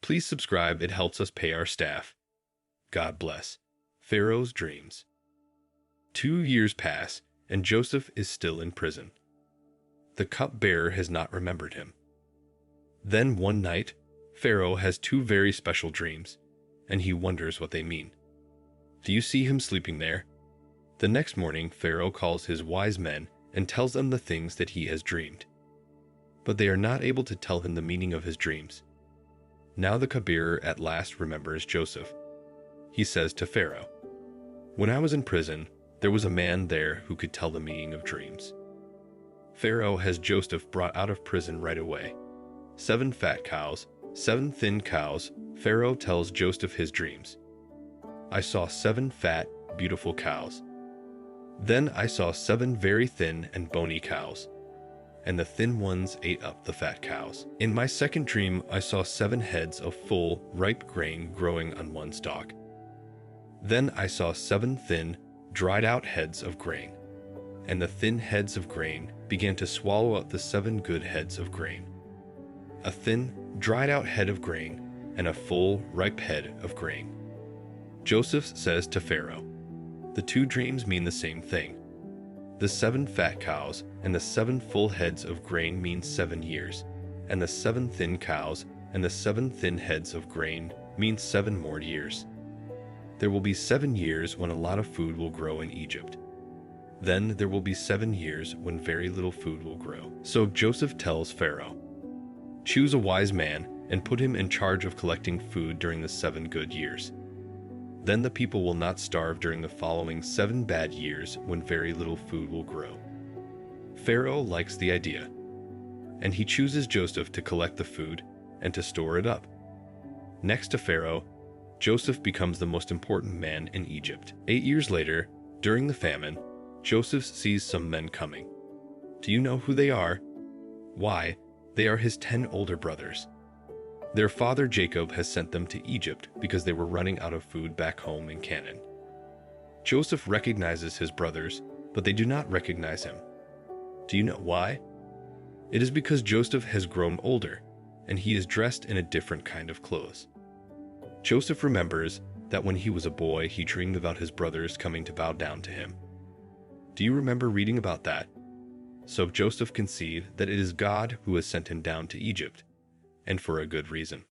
Please subscribe, it helps us pay our staff. God bless. Pharaoh's dreams. 2 years pass, and Joseph is still in prison. The cupbearer has not remembered him. Then one night, Pharaoh has 2 very special dreams, and he wonders what they mean. Do you see him sleeping there? The next morning, Pharaoh calls his wise men and tells them the things that he has dreamed. But they are not able to tell him the meaning of his dreams. Now the cupbearer at last remembers Joseph. He says to Pharaoh, "When I was in prison, there was a man there who could tell the meaning of dreams." Pharaoh has Joseph brought out of prison right away. 7 fat cows, 7 thin cows. Pharaoh tells Joseph his dreams. I saw 7 fat, beautiful cows. Then I saw 7 very thin and bony cows, and the thin ones ate up the fat cows. In my second dream, I saw 7 heads of full, ripe grain growing on one stalk. Then I saw 7 thin, dried-out heads of grain, and the thin heads of grain began to swallow up the 7 good heads of grain. A thin, dried-out head of grain, and a full, ripe head of grain. Joseph says to Pharaoh, "The 2 dreams mean the same thing. The 7 fat cows and the 7 full heads of grain mean 7 years, and the 7 thin cows and the 7 thin heads of grain mean 7 more years. There will be 7 years when a lot of food will grow in Egypt. Then there will be 7 years when very little food will grow." So Joseph tells Pharaoh, "Choose a wise man and put him in charge of collecting food during the 7 good years. Then the people will not starve during the following 7 bad years when very little food will grow." Pharaoh likes the idea, and he chooses Joseph to collect the food and to store it up. Next to Pharaoh, Joseph becomes the most important man in Egypt. 8 years later, during the famine, Joseph sees some men coming. Do you know who they are? Why, they are his 10 older brothers. Their father Jacob has sent them to Egypt because they were running out of food back home in Canaan. Joseph recognizes his brothers, but they do not recognize him. Do you know why? It is because Joseph has grown older, and he is dressed in a different kind of clothes. Joseph remembers that when he was a boy, he dreamed about his brothers coming to bow down to him. Do you remember reading about that? So Joseph conceived that it is God who has sent him down to Egypt, and for a good reason.